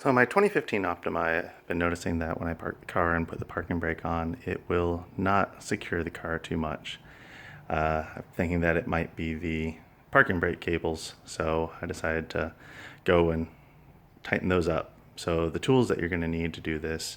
So my 2015 Optima, I've been noticing that when I park the car and put the parking brake on, it will not secure the car too much. I'm thinking that it might be the parking brake cables, so I decided to go and tighten those up. So the tools that you're going to need to do this,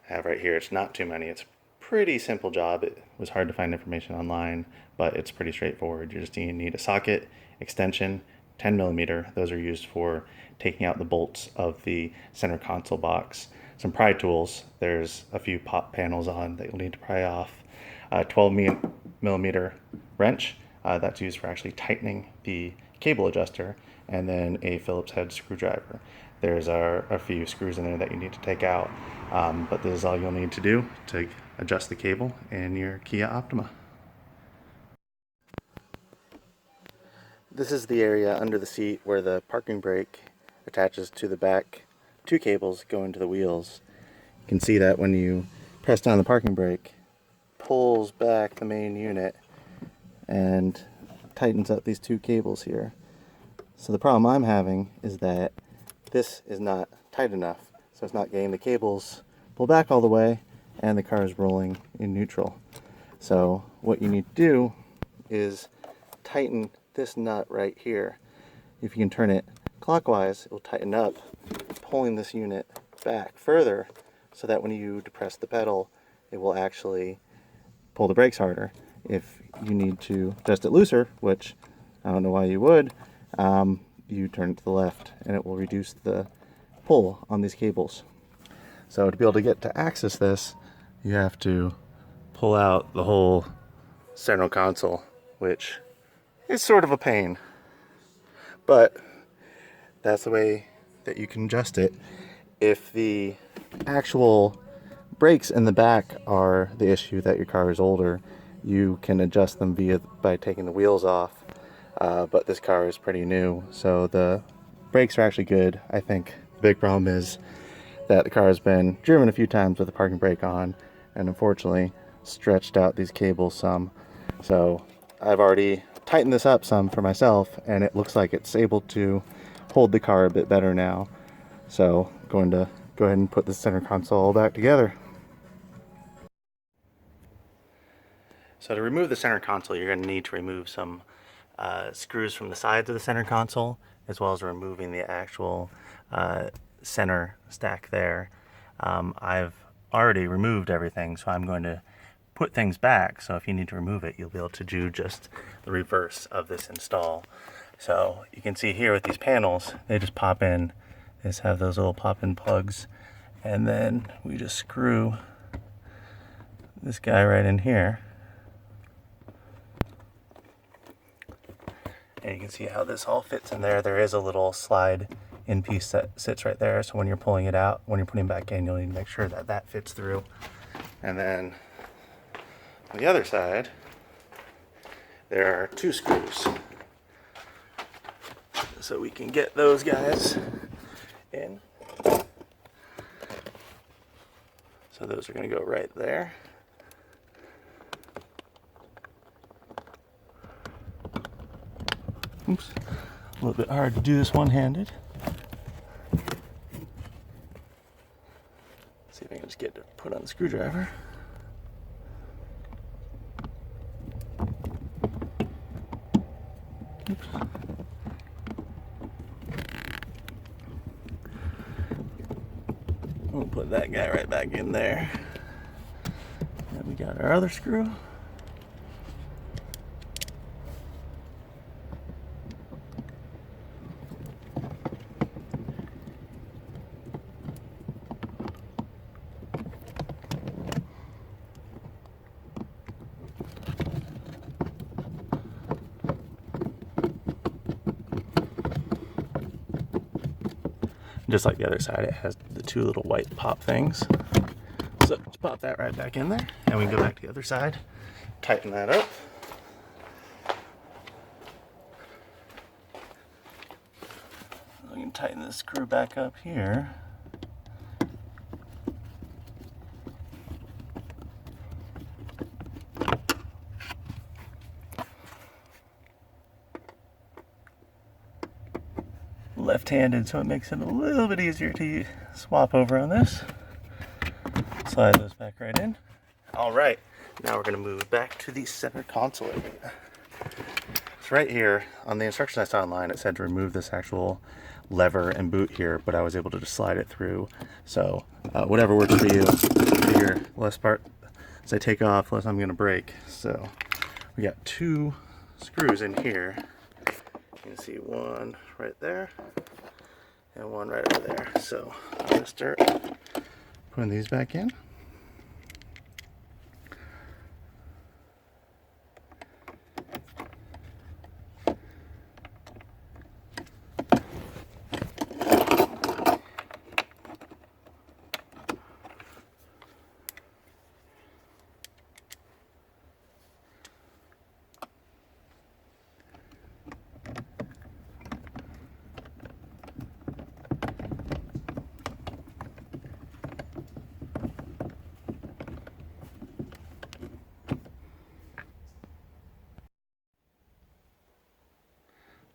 I have right here. It's not too many. It's a pretty simple job. It was hard to find information online, but it's pretty straightforward. You just need a socket, extension, 10 millimeter. Those are used for taking out the bolts of the center console box. Some pry tools. There's a few pop panels on that you'll need to pry off. 12 millimeter wrench. That's used for actually tightening the cable adjuster, and then a Phillips head screwdriver. There's a few screws in there that you need to take out, but this is all you'll need to do to adjust the cable in your Kia Optima. This is the area under the seat where the parking brake attaches to the back two cables going to the wheels. You can see that when you press down the parking brake, pulls back the main unit and tightens up these two cables here. So the problem I'm having is that this is not tight enough, so it's not getting the cables pulled back all the way, and the car is rolling in neutral. So what you need to do is tighten this nut right here. If you can turn it clockwise, it will tighten up, pulling this unit back further so that when you depress the pedal, it will actually pull the brakes harder. If you need to adjust it looser, which I don't know why you would, you turn it to the left and it will reduce the pull on these cables. So to be able to get to access this, you have to pull out the whole center console, which is sort of a pain, but that's the way that you can adjust it. If the actual brakes in the back are the issue, that your car is older, you can adjust them by taking the wheels off, but this car is pretty new, so the brakes are actually good. I think the big problem is that the car has been driven a few times with the parking brake on, and unfortunately stretched out these cables some. So I've already tightened this up some for myself, and it looks like it's able to hold the car a bit better now. So I'm going to go ahead and put the center console back together. So to remove the center console, you're going to need to remove some screws from the sides of the center console, as well as removing the actual center stack there. I've already removed everything, so I'm going to put things back, so if you need to remove it, you'll be able to do just the reverse of this install. So you can see here with these panels, they just pop in. They just have those little pop-in plugs, and then we just screw this guy right in here. And you can see how this all fits in there. There is a little slide in piece that sits right there, so when you're pulling it out, when you're putting it back in, you'll need to make sure that that fits through. And then on the other side, there are two screws. So we can get those guys in. So those are going to go right there. Oops, a little bit hard to do this one-handed. See if I can just get to put on the screwdriver. Oops. We'll put that guy right back in there. And we got our other screw. Just like the other side, it has the two little white pop things. So let's pop that right back in there, and we can go back to the other side, tighten that up. We can tighten this screw back up here. left-handed, so it makes it a little bit easier to swap over on this. Slide those back right in. All right, now we're going to move back to the center console area. So right here on the instructions I saw online, it said to remove this actual lever and boot here, but I was able to just slide it through. So whatever works for you. Here, less part as I take off, less I'm going to break. So we got 2 screws in here. You can see one right there and one right over there. So I'm going to start putting these back in.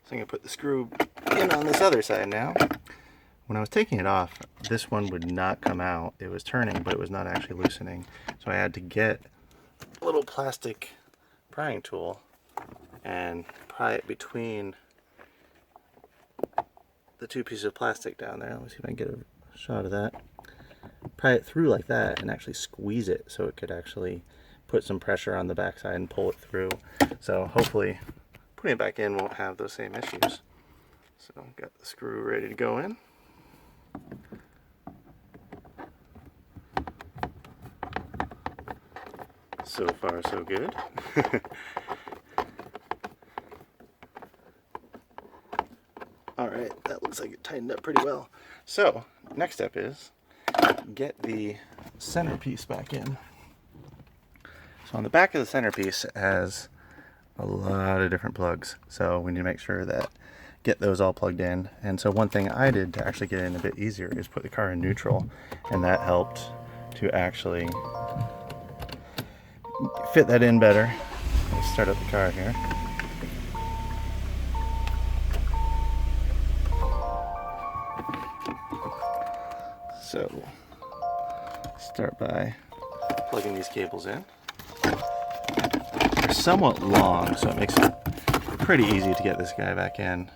So I'm going to put the screw in on this other side now. When I was taking it off, this one would not come out. It was turning, but it was not actually loosening. So I had to get a little plastic prying tool and pry it between the 2 pieces of plastic down there. Let me see if I can get a shot of that. Pry it through like that and actually squeeze it so it could actually put some pressure on the backside and pull it through. So hopefully putting it back in won't have those same issues. So I've got the screw ready to go in. So far so good. Alright, that looks like it tightened up pretty well. So next step is get the centerpiece back in. So on the back of the centerpiece has a lot of different plugs, so we need to make sure that get those all plugged in. And so one thing I did to actually get in a bit easier is put the car in neutral, and that helped to actually fit that in better. Let's start up the car here. So start by plugging these cables in. They're somewhat long, so it makes it pretty easy to get this guy back in.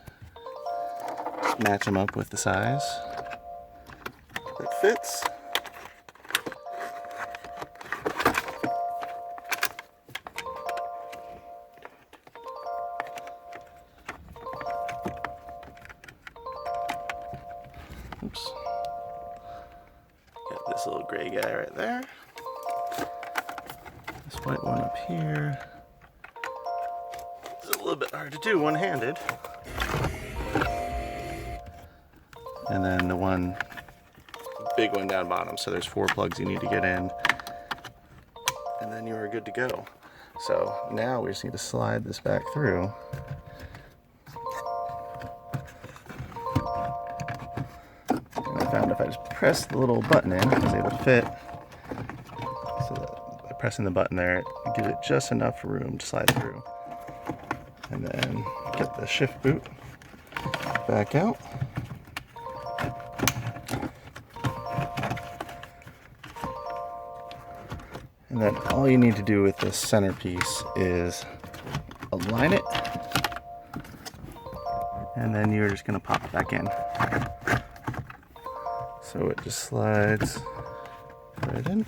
Just match them up with the size that fits. Oops. Got this little gray guy right there. This white one up here. It's a little bit hard to do one-handed. And then the one big one down bottom. So there's 4 plugs you need to get in. And then you are good to go. So now we just need to slide this back through. And I found if I just press the little button in, I was able to fit. So that by pressing the button there, it gives it just enough room to slide through. And then get the shift boot back out. And then all you need to do with this centerpiece is align it, and then you're just going to pop it back in. So it just slides right in.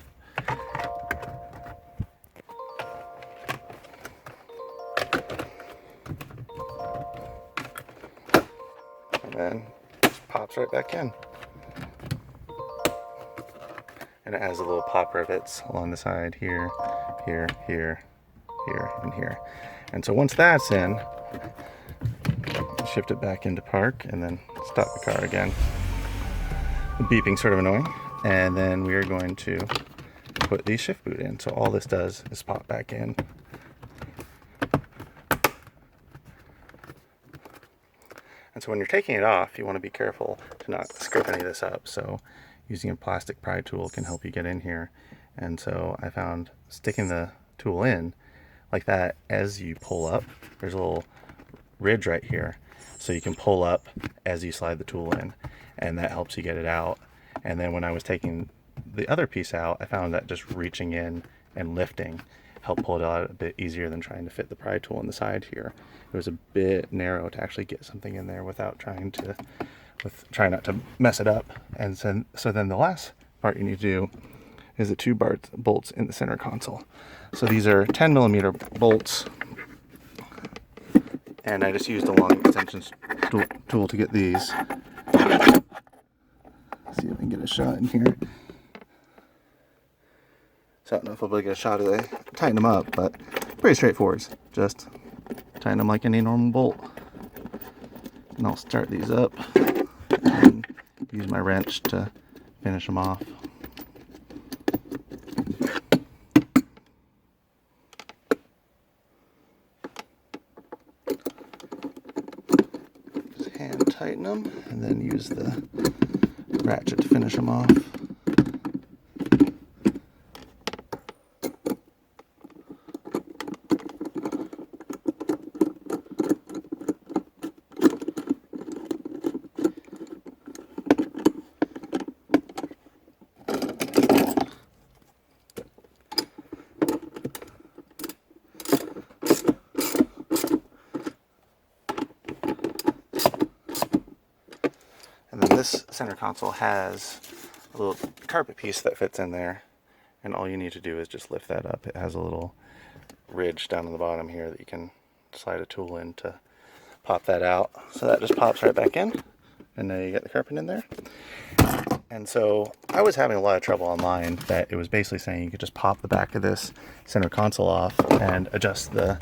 And then just pops right back in. And it has the little pop rivets along the side here, here, here, here, and here. And so once that's in, shift it back into park and then stop the car again. The beeping sort of annoying. And then we are going to put the shift boot in. So all this does is pop back in. And so when you're taking it off, you want to be careful to not scrape any of this up. So using a plastic pry tool can help you get in here. And so I found sticking the tool in like that, as you pull up, there's a little ridge right here. so you can pull up as you slide the tool in, and that helps you get it out. And then when I was taking the other piece out, I found that just reaching in and lifting helped pull it out a bit easier than trying to fit the pry tool in the side here. It was a bit narrow to actually get something in there without trying not to mess it up. And so then the last part you need to do is the two bolts in the center console. So these are 10mm bolts, and I just used a long extension tool to get these. Let's see if I can get a shot in here. So I don't know if I'll be able to get a shot as I tighten them up, but pretty straightforward. Just tighten them like any normal bolt. And I'll start these up and use my wrench to finish them off. Just hand tighten them and then use the ratchet to finish them off. And then this center console has a little carpet piece that fits in there, and all you need to do is just lift that up. It has a little ridge down on the bottom here that you can slide a tool in to pop that out. So that just pops right back in, and now you get the carpet in there. And so I was having a lot of trouble online that it was basically saying you could just pop the back of this center console off and adjust the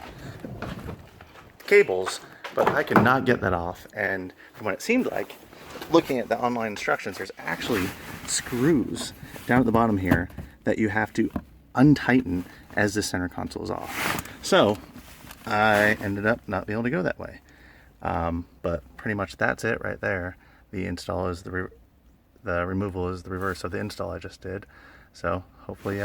cables, but I could not get that off. And from what it seemed like, looking at the online instructions, there's actually screws down at the bottom here that you have to untighten as the center console is off. So I ended up not being able to go that way. But pretty much that's it right there. The install is the removal is the reverse of the install I just did. So hopefully